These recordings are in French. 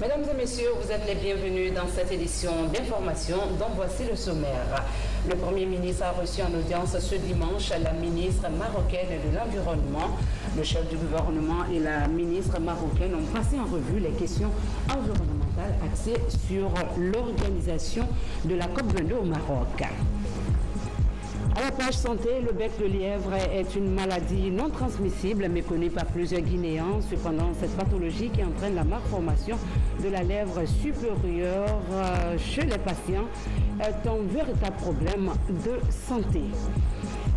Mesdames et messieurs, vous êtes les bienvenus dans cette édition d'information dont voici le sommaire. Le Premier ministre a reçu en audience ce dimanche la ministre marocaine de l'Environnement. Le chef du gouvernement et la ministre marocaine ont passé en revue les questions environnementales axées sur l'organisation de la COP22 au Maroc. À la page santé, le bec de lièvre est une maladie non transmissible mais connue par plusieurs Guinéens. Cependant, cette pathologie qui entraîne la malformation de la lèvre supérieure chez les patients est un véritable problème de santé.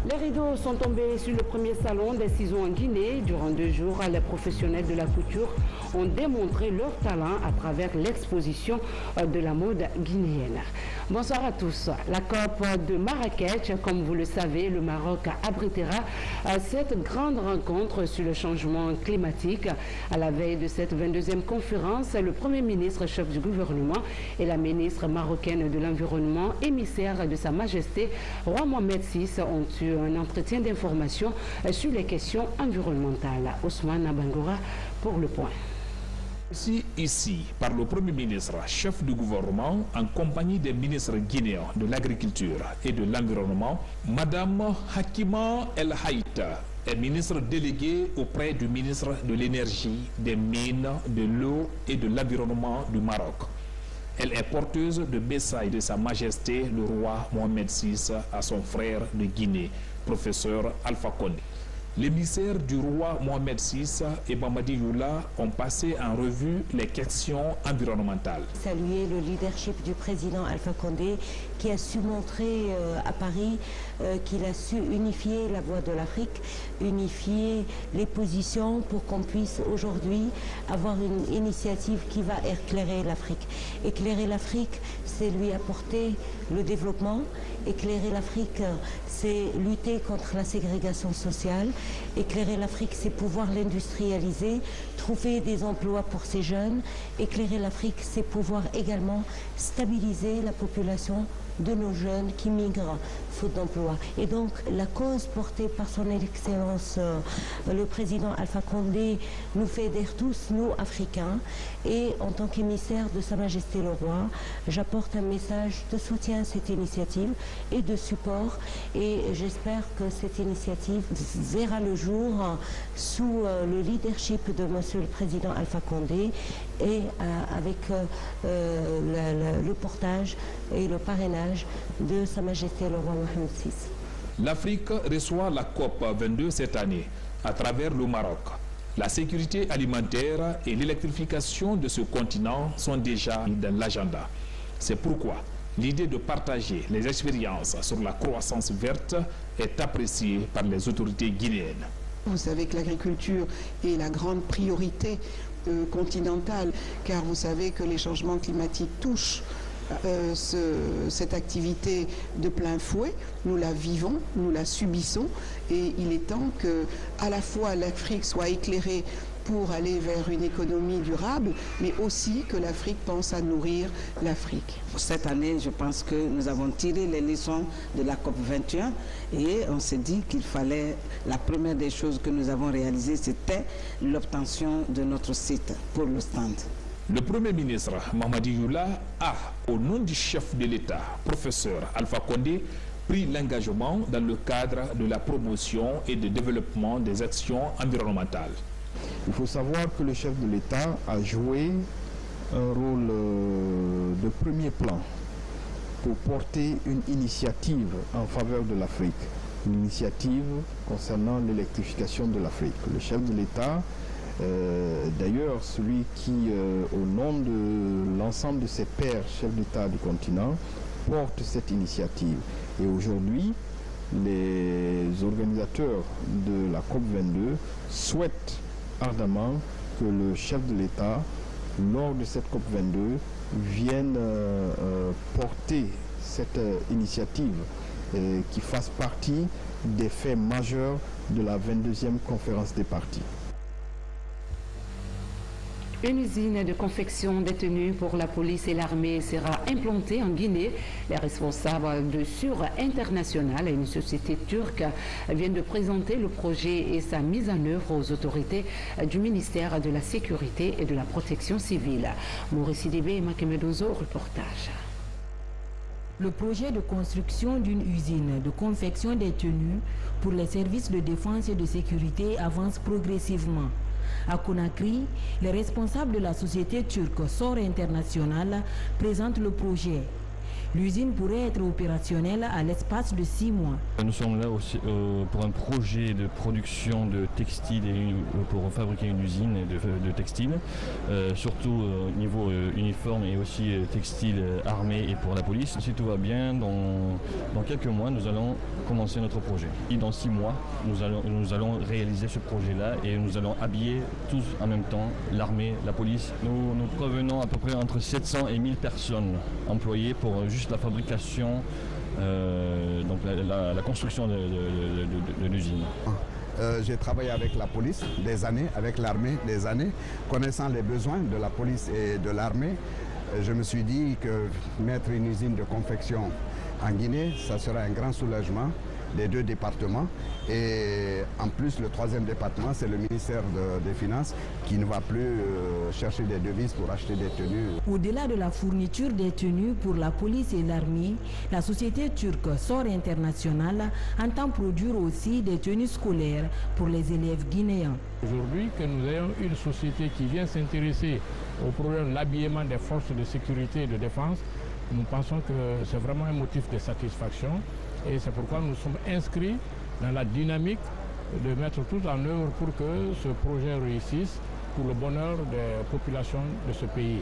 Les rideaux sont tombés sur le premier salon des ciseaux en Guinée. Durant 2 jours, les professionnels de la couture ont démontré leur talent à travers l'exposition de la mode guinéenne. Bonsoir à tous. La COP de Marrakech, comme vous le savez, le Maroc abritera cette grande rencontre sur le changement climatique. À la veille de cette 22e conférence, le Premier ministre, chef du gouvernement, et la ministre marocaine de l'Environnement, émissaire de Sa Majesté, Roi Mohamed VI, ont eu un entretien d'information sur les questions environnementales. Ousmane Abangora pour le point. Ici, par le Premier ministre, chef du gouvernement, en compagnie des ministres guinéens de l'Agriculture et de l'Environnement, Madame Hakima El Haïta est ministre déléguée auprès du ministre de l'Énergie, des Mines, de l'Eau et de l'Environnement du Maroc. Elle est porteuse de messages de Sa Majesté le roi Mohamed VI à son frère de Guinée, professeur Alpha Condé. L'émissaire du roi Mohamed VI et Mamadi Youla ont passé en revue les questions environnementales. Saluer le leadership du président Alpha Condé qui a su montrer à Paris qu'il a su unifier la voix de l'Afrique, unifier les positions pour qu'on puisse aujourd'hui avoir une initiative qui va éclairer l'Afrique. Éclairer l'Afrique, c'est lui apporter le développement. Éclairer l'Afrique, c'est lutter contre la ségrégation sociale. Éclairer l'Afrique, c'est pouvoir l'industrialiser, trouver des emplois pour ces jeunes. Éclairer l'Afrique, c'est pouvoir également stabiliser la population de nos jeunes qui migrent faute d'emploi. Et donc la cause portée par son Excellence le président Alpha Condé nous fédère tous, nous Africains, et en tant qu'émissaire de Sa Majesté le Roi, j'apporte un message de soutien à cette initiative et de support, et j'espère que cette initiative verra le jour sous le leadership de Monsieur le Président Alpha Condé et avec le portage et le parrainage de Sa Majesté le Roi Mohamed VI. L'Afrique reçoit la COP 22 cette année à travers le Maroc. La sécurité alimentaire et l'électrification de ce continent sont déjà dans l'agenda. C'est pourquoi l'idée de partager les expériences sur la croissance verte est appréciée par les autorités guinéennes. Vous savez que l'agriculture est la grande priorité continentale, car vous savez que les changements climatiques touchent cette activité de plein fouet. Nous la vivons, nous la subissons, et il est temps que à la fois l'Afrique soit éclairée pour aller vers une économie durable, mais aussi que l'Afrique pense à nourrir l'Afrique. Cette année, je pense que nous avons tiré les leçons de la COP 21 et on s'est dit qu'il fallait, la première des choses que nous avons réalisées, c'était l'obtention de notre site pour le stand. Le Premier ministre Mamadi Youla a, au nom du chef de l'État, professeur Alpha Condé, pris l'engagement dans le cadre de la promotion et du développement des actions environnementales. Il faut savoir que le chef de l'État a joué un rôle de premier plan pour porter une initiative en faveur de l'Afrique, une initiative concernant l'électrification de l'Afrique. Le chef de l'État, d'ailleurs celui qui, au nom de l'ensemble de ses pairs chefs d'État du continent, porte cette initiative. Et aujourd'hui, les organisateurs de la COP22 souhaitent ardemment que le chef de l'État, lors de cette COP22, vienne porter cette initiative qui fasse partie des faits majeurs de la 22e conférence des partis. Une usine de confection de tenues pour la police et l'armée sera implantée en Guinée. Les responsables de Sur International et une société turque viennent de présenter le projet et sa mise en œuvre aux autorités du ministère de la Sécurité et de la Protection civile. Maurice Sidibé et Makemedozo, reportage. Le projet de construction d'une usine de confection des tenues pour les services de défense et de sécurité avance progressivement. À Conakry, les responsables de la société turque SOR International présentent le projet. L'usine pourrait être opérationnelle à l'espace de 6 mois. Nous sommes là aussi, pour un projet de production de textiles et pour fabriquer une usine de textiles, surtout au niveau uniforme et aussi textile armé et pour la police. Si tout va bien, dans quelques mois, nous allons commencer notre projet. Et dans 6 mois, nous allons réaliser ce projet-là et nous allons habiller tous en même temps, l'armée, la police. Nous prévenons à peu près entre 700 et 1000 personnes employées pour juste la fabrication, donc la construction de l'usine. J'ai travaillé avec la police des années, avec l'armée des années, connaissant les besoins de la police et de l'armée. Je me suis dit que mettre une usine de confection en Guinée, ça sera un grand soulagement des 2 départements. Et en plus, le 3e département, c'est le ministère des Finances qui ne va plus chercher des devises pour acheter des tenues. Au-delà de la fourniture des tenues pour la police et l'armée, la société turque SOR International entend produire aussi des tenues scolaires pour les élèves guinéens. Aujourd'hui, que nous ayons une société qui vient s'intéresser au problème de l'habillement des forces de sécurité et de défense, nous pensons que c'est vraiment un motif de satisfaction. Et c'est pourquoi nous sommes inscrits dans la dynamique de mettre tout en œuvre pour que ce projet réussisse pour le bonheur des populations de ce pays.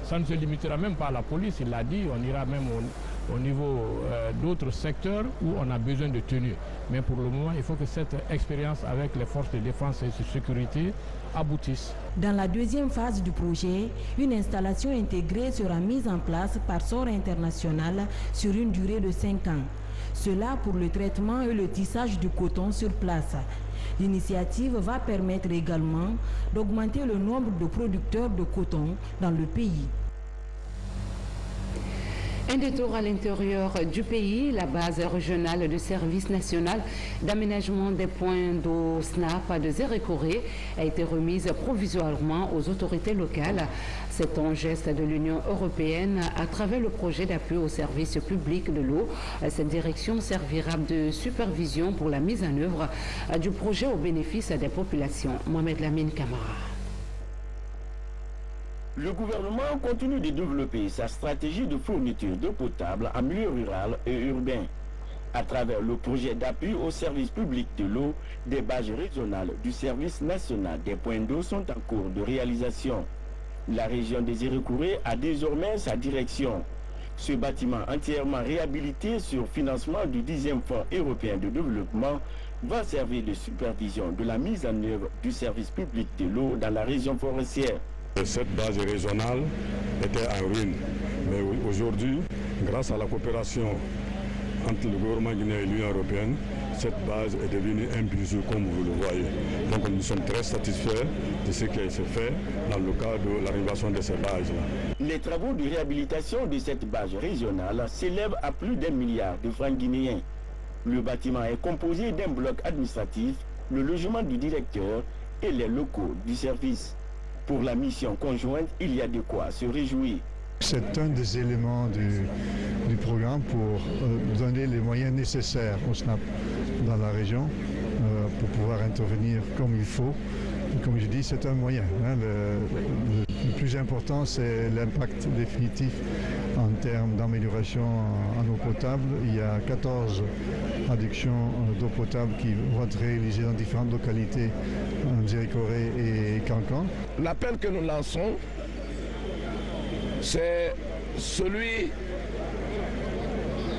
Ça ne se limitera même pas à la police, il l'a dit, on ira même au niveau d'autres secteurs où on a besoin de tenues. Mais pour le moment, il faut que cette expérience avec les forces de défense et de sécurité aboutisse. Dans la 2e phase du projet, une installation intégrée sera mise en place par SOR International sur une durée de 5 ans. Cela pour le traitement et le tissage du coton sur place. L'initiative va permettre également d'augmenter le nombre de producteurs de coton dans le pays. Un détour à l'intérieur du pays, la base régionale de service national d'aménagement des points d'eau SNAP de Zérékoré a été remise provisoirement aux autorités locales. C'est un geste de l'Union européenne à travers le projet d'appui au service public de l'eau. Cette direction servira de supervision pour la mise en œuvre du projet au bénéfice des populations. Mohamed Lamine Camara. Le gouvernement continue de développer sa stratégie de fourniture d'eau potable en milieu rural et urbain. À travers le projet d'appui au service public de l'eau, des bases régionales du service national des points d'eau sont en cours de réalisation. La région des Zérékoré a désormais sa direction. Ce bâtiment entièrement réhabilité sur financement du 10e Fonds européen de développement va servir de supervision de la mise en œuvre du service public de l'eau dans la région forestière. Cette base régionale était en ruine, mais aujourd'hui, grâce à la coopération entre le gouvernement guinéen et l'Union européenne, cette base est devenue un bijou comme vous le voyez. Donc nous sommes très satisfaits de ce qui s'est fait dans le cadre de la rénovation de ces bases-là. Les travaux de réhabilitation de cette base régionale s'élèvent à plus d'1 milliard de francs guinéens. Le bâtiment est composé d'un bloc administratif, le logement du directeur et les locaux du service. Pour la mission conjointe, il y a de quoi se réjouir. C'est un des éléments du programme pour donner les moyens nécessaires au SNAP dans la région pour pouvoir intervenir comme il faut. Et comme je dis, c'est un moyen. Le plus important, c'est l'impact définitif en termes d'amélioration en eau potable. Il y a 14 adductions d'eau potable qui vont être réalisées dans différentes localités en Zérékoré et Kankan. L'appel que nous lançons, c'est celui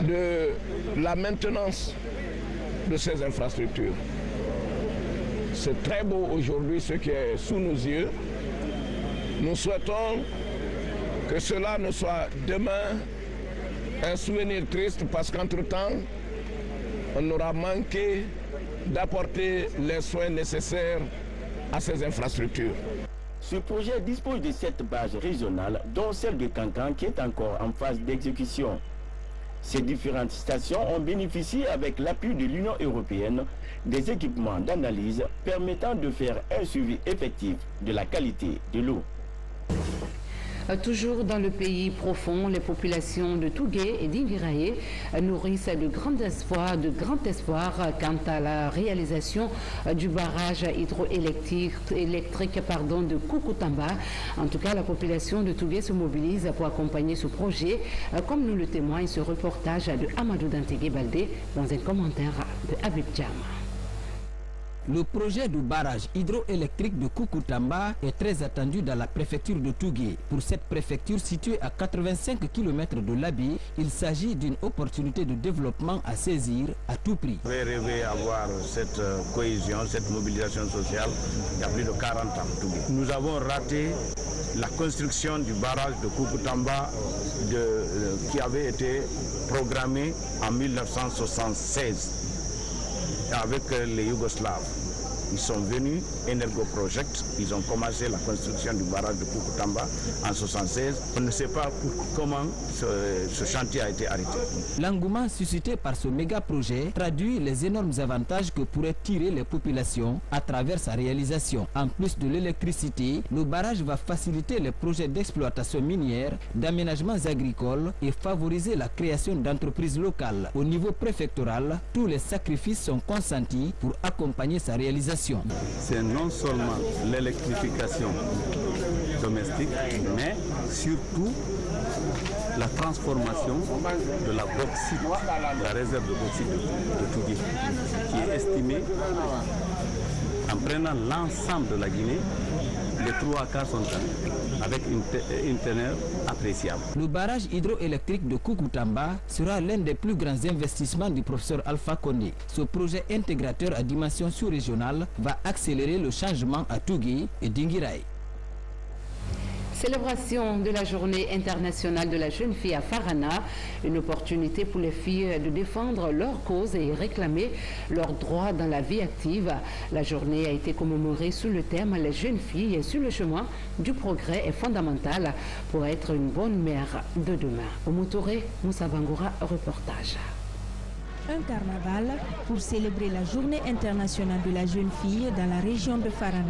de la maintenance de ces infrastructures. C'est très beau aujourd'hui ce qui est sous nos yeux. Nous souhaitons que cela ne soit demain un souvenir triste parce qu'entre-temps, on aura manqué d'apporter les soins nécessaires à ces infrastructures. Ce projet dispose de 7 bases régionales, dont celle de Kankan qui est encore en phase d'exécution. Ces différentes stations ont bénéficié avec l'appui de l'Union européenne des équipements d'analyse permettant de faire un suivi effectif de la qualité de l'eau. Toujours dans le pays profond, les populations de Tougué et d'Ingiraye nourrissent de grands espoirs quant à la réalisation du barrage hydroélectrique de Koukountamba. En tout cas, la population de Tougué se mobilise pour accompagner ce projet, comme nous le témoigne ce reportage de Amadou Dantégué Baldé dans un commentaire de Habib Djam. Le projet du barrage hydroélectrique de Koukountamba est très attendu dans la préfecture de Tougué. Pour cette préfecture située à 85 km de l'Abi, il s'agit d'une opportunité de développement à saisir à tout prix. On avait rêvé d'avoir cette cohésion, cette mobilisation sociale il y a plus de 40 ans. Nous avons raté la construction du barrage de Koukountamba qui avait été programmé en 1976. Avec les Yougoslaves. Ils sont venus, Energo Project, ils ont commencé la construction du barrage de Koukountamba en 1976. On ne sait pas comment ce chantier a été arrêté. L'engouement suscité par ce méga projet traduit les énormes avantages que pourraient tirer les populations à travers sa réalisation. En plus de l'électricité, le barrage va faciliter les projets d'exploitation minière, d'aménagements agricoles et favoriser la création d'entreprises locales. Au niveau préfectoral, tous les sacrifices sont consentis pour accompagner sa réalisation. C'est non seulement l'électrification domestique, mais surtout la transformation de la bauxite, la réserve de bauxite de Tougué, qui est estimée, en prenant l'ensemble de la Guinée, les 3 quarts sont avec une teneur appréciable. Le barrage hydroélectrique de Koukountamba sera l'un des plus grands investissements du professeur Alpha Condé. Ce projet intégrateur à dimension sous-régionale va accélérer le changement à Tougué et Dingiraye. Célébration de la journée internationale de la jeune fille à Farana, une opportunité pour les filles de défendre leurs causes et réclamer leurs droits dans la vie active. La journée a été commémorée sous le thème « Les jeunes filles sur le chemin du progrès est fondamental pour être une bonne mère de demain ». Oumoutouré, Moussa Bangoura, reportage. Un carnaval pour célébrer la journée internationale de la jeune fille dans la région de Farana.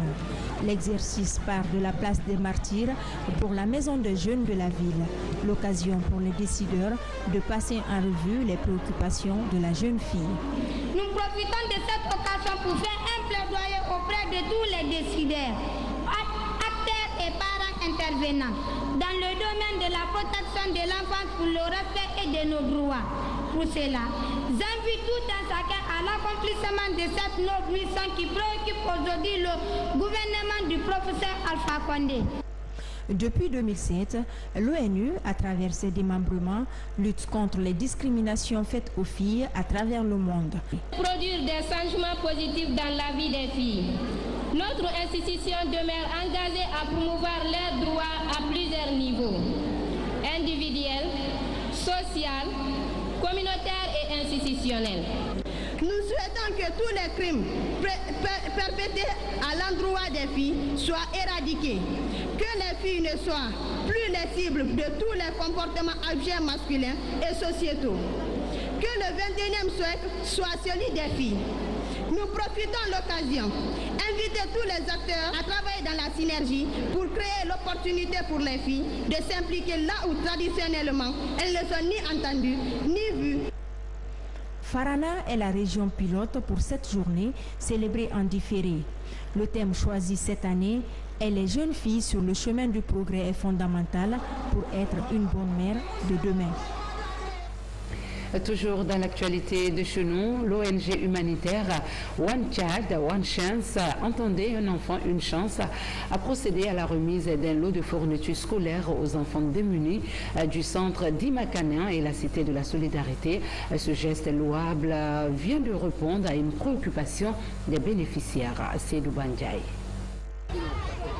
L'exercice part de la place des Martyrs pour la maison des jeunes de la ville. L'occasion pour les décideurs de passer en revue les préoccupations de la jeune fille. Nous profitons de cette occasion pour faire un plaidoyer auprès de tous les décideurs, acteurs et parents intervenants dans le domaine de la protection de l'enfance pour le respect et de nos droits. Pour cela, j'invite tout un chacun à l'accomplissement de cette noble mission qui préoccupe aujourd'hui le gouvernement du professeur Alpha Condé. Depuis 2007, l'ONU, à travers ses démembrements, lutte contre les discriminations faites aux filles à travers le monde. Produire des changements positifs dans la vie des filles. Notre institution demeure engagée à promouvoir leurs droits à plusieurs niveaux, individuels, social, communautaire et institutionnel. Nous souhaitons que tous les crimes perpétrés à l'endroit des filles soient éradiqués, que les filles ne soient plus les cibles de tous les comportements objets masculins et sociétaux, que le 21e siècle soit celui des filles. Nous profitons de l'occasion, inviter tous les acteurs à travailler dans la synergie pour créer l'opportunité pour les filles de s'impliquer là où traditionnellement elles ne sont ni entendues ni vues. Farana est la région pilote pour cette journée célébrée en différé. Le thème choisi cette année est les jeunes filles sur le chemin du progrès est fondamental pour être une bonne mère de demain. Toujours dans l'actualité de chez nous, l'ONG humanitaire One Child, One Chance entendait un enfant, une chance à procéder à la remise d'un lot de fournitures scolaires aux enfants démunis du centre d'Imakanen et la Cité de la Solidarité. Ce geste louable vient de répondre à une préoccupation des bénéficiaires. Seydou Bandjaï.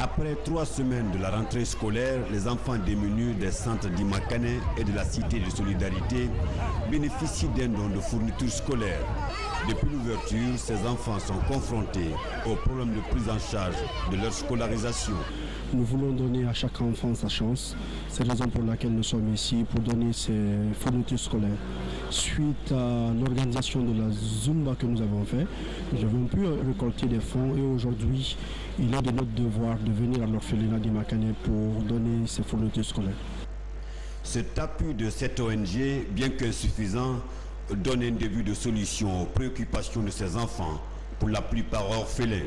Après 3 semaines de la rentrée scolaire, les enfants démunis des centres d'Imakanen et de la Cité de Solidarité bénéficient d'un don de fournitures scolaires. Depuis l'ouverture, ces enfants sont confrontés aux problèmes de prise en charge de leur scolarisation. Nous voulons donner à chaque enfant sa chance. C'est la raison pour laquelle nous sommes ici, pour donner ces fournitures scolaires. Suite à l'organisation de la Zumba que nous avons fait, nous avons pu récolter des fonds et aujourd'hui, il est de notre devoir de venir à l'orphelinat d'Imakane pour donner ces fournitures scolaires. Cet appui de cette ONG, bien qu'insuffisant, donne un début de solution aux préoccupations de ces enfants, pour la plupart orphelins.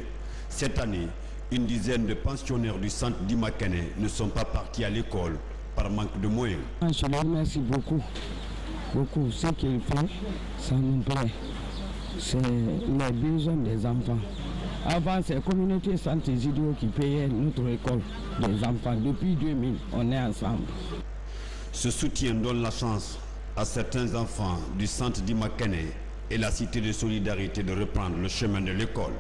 Cette année, une dizaine de pensionnaires du centre d'Imakane ne sont pas partis à l'école par manque de moyens. Je les remercie beaucoup. Ce qu'ils font, ça nous plaît. C'est les besoins des enfants. Avant, c'est la communauté Santé Zidio qui payait notre école des enfants. Depuis 2000, on est ensemble. Ce soutien donne la chance à certains enfants du centre d'Imakane et la cité de solidarité de reprendre le chemin de l'école.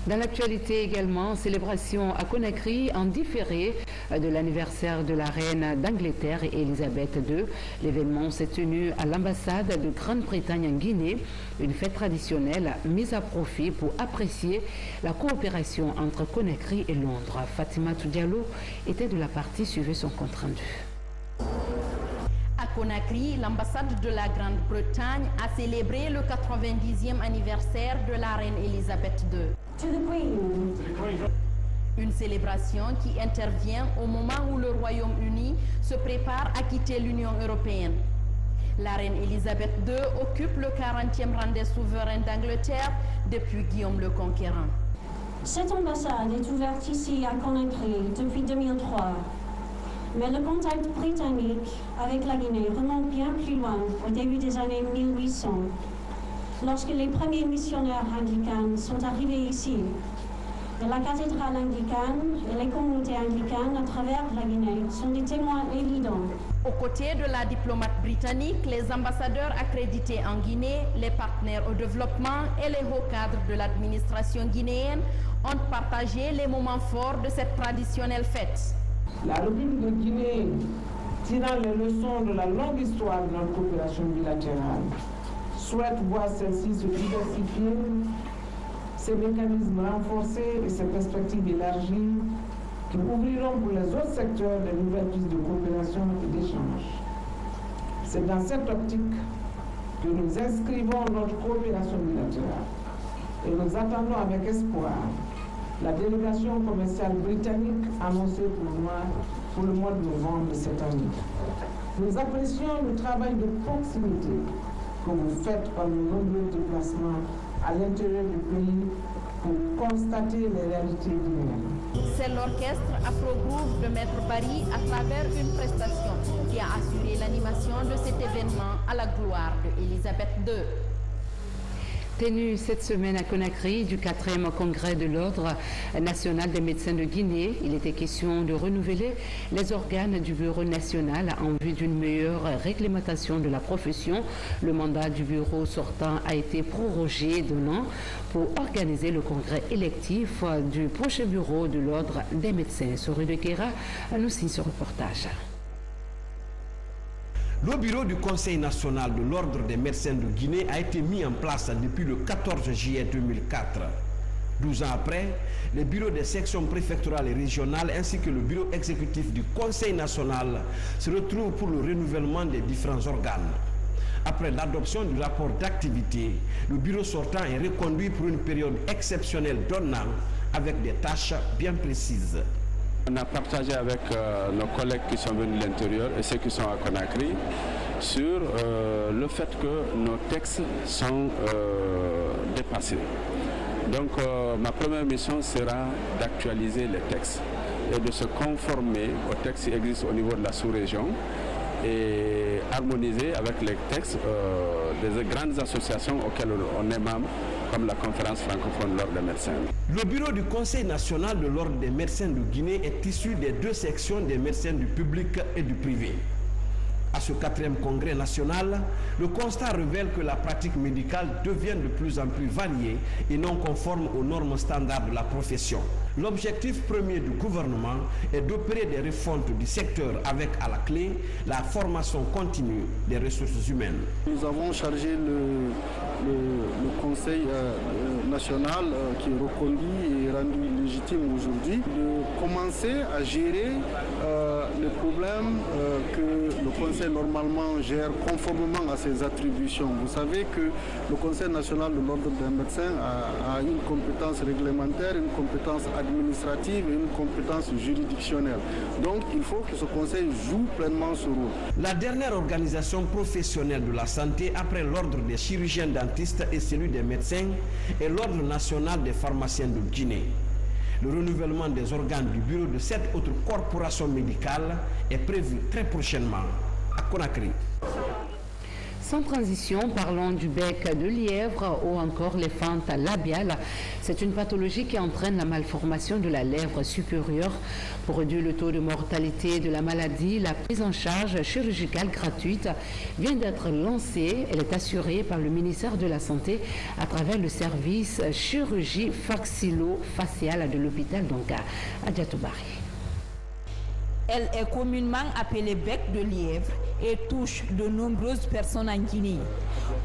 Dans l'actualité également, célébration à Conakry en différé de l'anniversaire de la reine d'Angleterre Elisabeth II. L'événement s'est tenu à l'ambassade de Grande-Bretagne en Guinée, une fête traditionnelle mise à profit pour apprécier la coopération entre Conakry et Londres. Fatima Diallo était de la partie, suivez son compte rendu. À Conakry, l'ambassade de la Grande-Bretagne a célébré le 90e anniversaire de la reine Elisabeth II. Une célébration qui intervient au moment où le Royaume-Uni se prépare à quitter l'Union européenne. La reine Elisabeth II occupe le 40e rang des souverains d'Angleterre depuis Guillaume le Conquérant. Cette ambassade est ouverte ici à Conakry depuis 2003. Mais le contact britannique avec la Guinée remonte bien plus loin, au début des années 1800, lorsque les premiers missionnaires anglicans sont arrivés ici. Et la cathédrale anglicane et les communautés anglicanes à travers la Guinée sont des témoins évidents. Aux côtés de la diplomate britannique, les ambassadeurs accrédités en Guinée, les partenaires au développement et les hauts cadres de l'administration guinéenne ont partagé les moments forts de cette traditionnelle fête. La République de Guinée, tirant les leçons de la longue histoire de notre coopération bilatérale, souhaite voir celle-ci se diversifier, ses mécanismes renforcés et ses perspectives élargies qui ouvriront pour les autres secteurs de nouvelles pistes de coopération et d'échange. C'est dans cette optique que nous inscrivons notre coopération bilatérale et nous attendons avec espoir la délégation commerciale britannique annoncée pour le mois de novembre de cette année. Nous apprécions le travail de proximité que vous faites par nos nombreux déplacements à l'intérieur du pays pour constater les réalités guinéennes. C'est l'orchestre Afro-Groove de Maître Paris à travers une prestation qui a assuré l'animation de cet événement à la gloire de Elisabeth II. Tenu cette semaine à Conakry du 4e congrès de l'Ordre national des médecins de Guinée, il était question de renouveler les organes du bureau national en vue d'une meilleure réglementation de la profession. Le mandat du bureau sortant a été prorogé d'un an pour organiser le congrès électif du prochain bureau de l'Ordre des médecins. Soru de Kera nous signe ce reportage. Le bureau du Conseil national de l'Ordre des médecins de Guinée a été mis en place depuis le 14 juillet 2004. 12 ans après, les bureaux des sections préfectorales et régionales ainsi que le bureau exécutif du Conseil national se retrouvent pour le renouvellement des différents organes. Après l'adoption du rapport d'activité, le bureau sortant est reconduit pour une période exceptionnelle d'un an avec des tâches bien précises. On a partagé avec nos collègues qui sont venus de l'intérieur et ceux qui sont à Conakry sur le fait que nos textes sont dépassés. Donc ma première mission sera d'actualiser les textes et de se conformer aux textes qui existent au niveau de la sous-région et harmoniser avec les textes des grandes associations auxquelles on est membre, comme la conférence francophone de l'Ordre des médecins. Le bureau du Conseil national de l'Ordre des médecins de Guinée est issu des deux sections des médecins du public et du privé. à ce 4e congrès national, le constat révèle que la pratique médicale devient de plus en plus variée et non conforme aux normes standards de la profession. L'objectif premier du gouvernement est d'opérer des refontes du secteur avec à la clé la formation continue des ressources humaines. Nous avons chargé le Conseil national qui est reconduit et rendu légitime aujourd'hui de commencer à gérer les problèmes que le Conseil normalement gère conformément à ses attributions. Vous savez que le Conseil national de l'ordre des médecins a une compétence réglementaire, une compétence administrative et une compétence juridictionnelle. Donc il faut que ce Conseil joue pleinement ce rôle. La dernière organisation professionnelle de la santé après l'ordre des chirurgiens dentistes et celui des médecins est l'ordre national des pharmaciens de Guinée. Le renouvellement des organes du bureau de cette autre corporation médicale est prévu très prochainement à Conakry. Sans transition, parlons du bec de lièvre ou encore les fentes labiales. C'est une pathologie qui entraîne la malformation de la lèvre supérieure. Pour réduire le taux de mortalité de la maladie, la prise en charge chirurgicale gratuite vient d'être lancée. Elle est assurée par le ministère de la Santé à travers le service chirurgie faxillo-faciale de l'hôpital d'Onka à Diatoubari. Elle est communément appelée bec de lièvre et touche de nombreuses personnes en Guinée.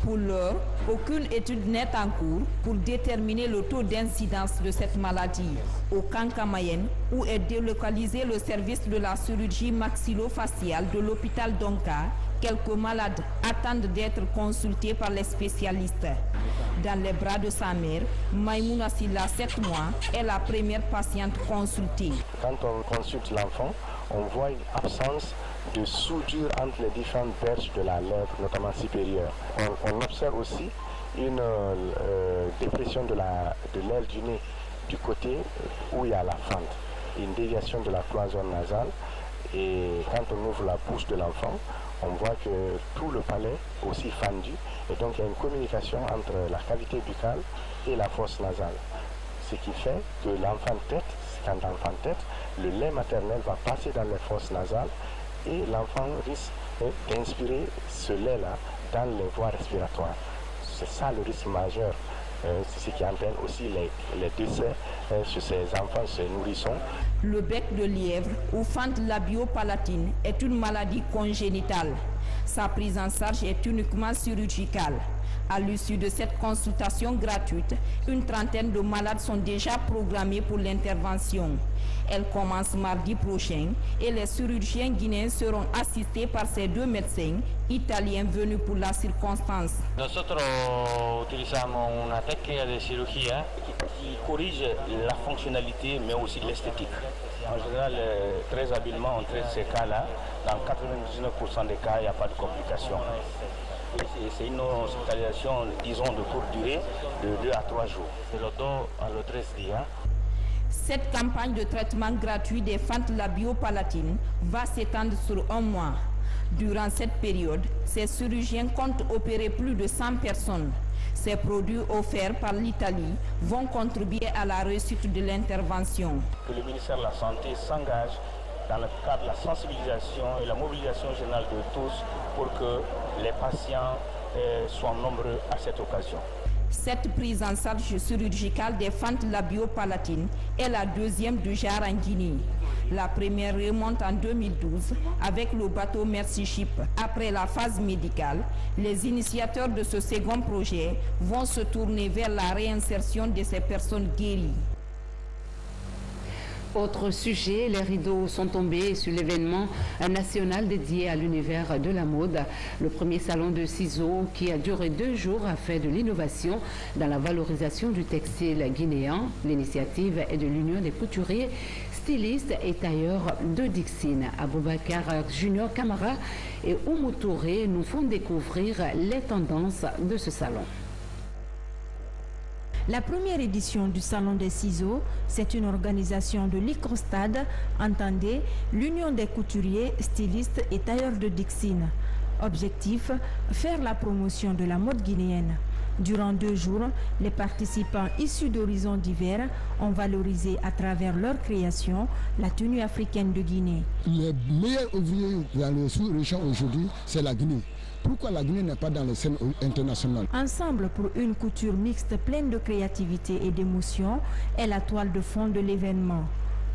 Pour l'heure, aucune étude n'est en cours pour déterminer le taux d'incidence de cette maladie. Au Kankamayenne, où est délocalisé le service de la chirurgie maxillofaciale de l'hôpital d'Onka, quelques malades attendent d'être consultés par les spécialistes. Dans les bras de sa mère, Maïmouna Silla, 7 mois, est la première patiente consultée. Quand on consulte l'enfant, on voit une absence de soudure entre les différentes berges de la lèvre, notamment supérieure. On observe aussi une dépression de l'aile du nez du côté où il y a la fente, une déviation de la cloison nasale. Et quand on ouvre la bouche de l'enfant, on voit que tout le palais est aussi fendu. Et donc il y a une communication entre la cavité buccale et la fosse nasale. Ce qui fait que l'enfant tête, quand l'enfant tête, le lait maternel va passer dans les fosses nasales et l'enfant risque d'inspirer ce lait-là dans les voies respiratoires. C'est ça le risque majeur. C'est ce qui entraîne aussi les décès chez ces enfants, ces nourrissons. Le bec de lièvre ou fente labio-palatine est une maladie congénitale. Sa prise en charge est uniquement chirurgicale. À l'issue de cette consultation gratuite, une trentaine de malades sont déjà programmés pour l'intervention. Elle commence mardi prochain et les chirurgiens guinéens seront assistés par ces 2 médecins italiens venus pour la circonstance. Nosotros utilizamos una técnica de cirugía qui corrige la fonctionnalité mais aussi l'esthétique. En général, très habilement, on traite ces cas-là. Dans 99% des cas, il n'y a pas de complications. C'est une hospitalisation, disons, de courte durée, de 2 à 3 jours. De los 2 a los 3 días. Cette campagne de traitement gratuit des fentes labio-palatines va s'étendre sur 1 mois. Durant cette période, ces chirurgiens comptent opérer plus de 100 personnes. Ces produits offerts par l'Italie vont contribuer à la réussite de l'intervention. Que le ministère de la Santé s'engage dans le cadre de la sensibilisation et la mobilisation générale de tous pour que les patients soient nombreux à cette occasion. Cette prise en charge chirurgicale des fentes labio-palatines est la 2e du genre en Guinée. La première remonte en 2012 avec le bateau Mercy Ship. Après la phase médicale, les initiateurs de ce second projet vont se tourner vers la réinsertion de ces personnes guéries. Autre sujet, les rideaux sont tombés sur l'événement national dédié à l'univers de la mode. Le premier salon de ciseaux qui a duré 2 jours a fait de l'innovation dans la valorisation du textile guinéen. L'initiative est de l'Union des couturiers, stylistes et tailleurs de Dixine. Aboubakar Junior Camara et Oumou Touré nous font découvrir les tendances de ce salon. La première édition du Salon des ciseaux, c'est une organisation de l'ICROSTAD, entendez, l'Union des couturiers, stylistes et tailleurs de Dixine. Objectif, faire la promotion de la mode guinéenne. Durant 2 jours, les participants issus d'horizons divers ont valorisé à travers leur création la tenue africaine de Guinée. Les meilleurs ouvriers dans le sous-région aujourd'hui, c'est la Guinée. Pourquoi la Guinée n'est pas dans les scènes internationales? Ensemble pour une couture mixte pleine de créativité et d'émotion est la toile de fond de l'événement.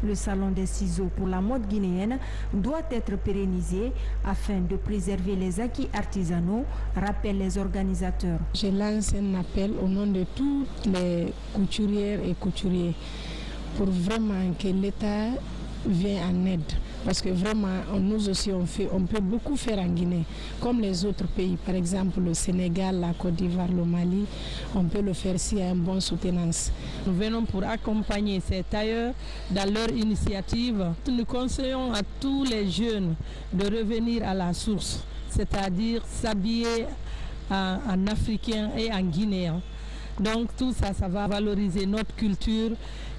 Le salon des ciseaux pour la mode guinéenne doit être pérennisé afin de préserver les acquis artisanaux, rappellent les organisateurs. Je lance un appel au nom de toutes les couturières et couturiers pour vraiment que l'État vienne en aide. Parce que vraiment, nous aussi, on peut beaucoup faire en Guinée, comme les autres pays. Par exemple, le Sénégal, la Côte d'Ivoire, le Mali, on peut le faire s'il y a une bonne soutenance. Nous venons pour accompagner ces tailleurs dans leur initiative. Nous conseillons à tous les jeunes de revenir à la source, c'est-à-dire s'habiller en africain et en guinéen. Donc tout ça, ça va valoriser notre culture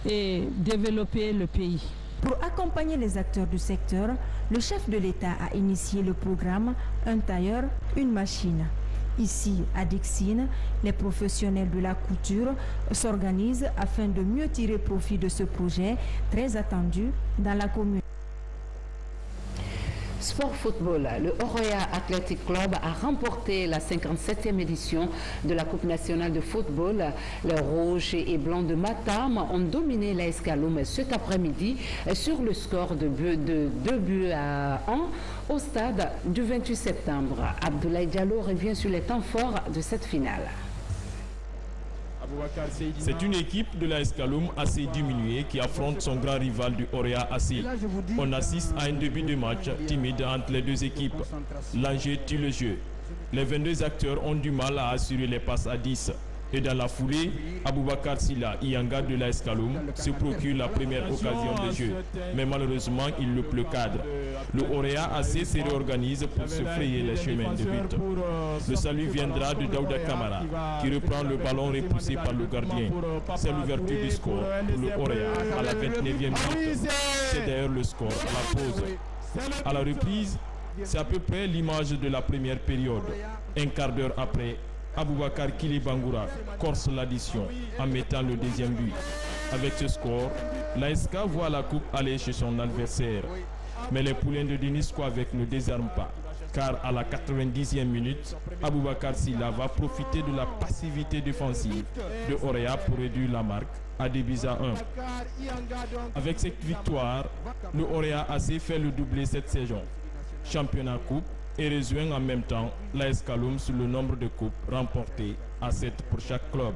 et développer le pays. Pour accompagner les acteurs du secteur, le chef de l'État a initié le programme « Un tailleur, une machine ». Ici, à Dixine, les professionnels de la couture s'organisent afin de mieux tirer profit de ce projet très attendu dans la commune. Sport football, le Oroya Athletic Club a remporté la 57e édition de la Coupe nationale de football. Les rouges et blancs de Matam ont dominé l'AS Kaloum cet après-midi sur le score de 2 buts à 1 au stade du 28 septembre. Abdoulaye Diallo revient sur les temps forts de cette finale. C'est une équipe de l'AS Kaloum assez diminuée qui affronte son grand rival du Oroya AC. On assiste à un début de match timide entre les deux équipes. L'enjeu tue le jeu. Les 22 acteurs ont du mal à assurer les passes à 10. Et dans la foulée, Aboubakar Silla, Ianga de l'AS Kaloum, se procure la première occasion de jeu. Mais malheureusement, il loupe le cadre. Le Oroya AC se réorganise pour se frayer les chemins de but. Le salut viendra de Daouda Kamara, qui reprend le ballon repoussé par le gardien. C'est l'ouverture du score pour le Oroya à la 29e minute. C'est d'ailleurs le score à la pause. À la reprise, c'est à peu près l'image de la première période. Un quart d'heure après, Aboubakar Kili-Bangoura corse l'addition en mettant le deuxième but. Avec ce score, l'ASK voit la coupe aller chez son adversaire. Mais les poulains de Denis Kouavec ne désarment pas. Car à la 90e minute, Aboubakar Silla va profiter de la passivité défensive de Oroya pour réduire la marque à 2 buts à 1. Avec cette victoire, le Oroya AC fait le doublé cette saison. Championnat coupe et rejoint en même temps l'AS Kaloum sur le nombre de coupes remportées à 7 pour chaque club.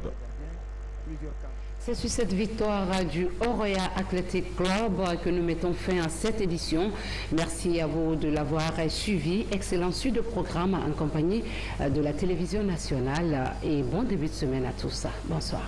C'est sur cette victoire du Oroya Athletic Club que nous mettons fin à cette édition. Merci à vous de l'avoir suivi. Excellent suite de programme en compagnie de la télévision nationale et bon début de semaine à tous. Bonsoir.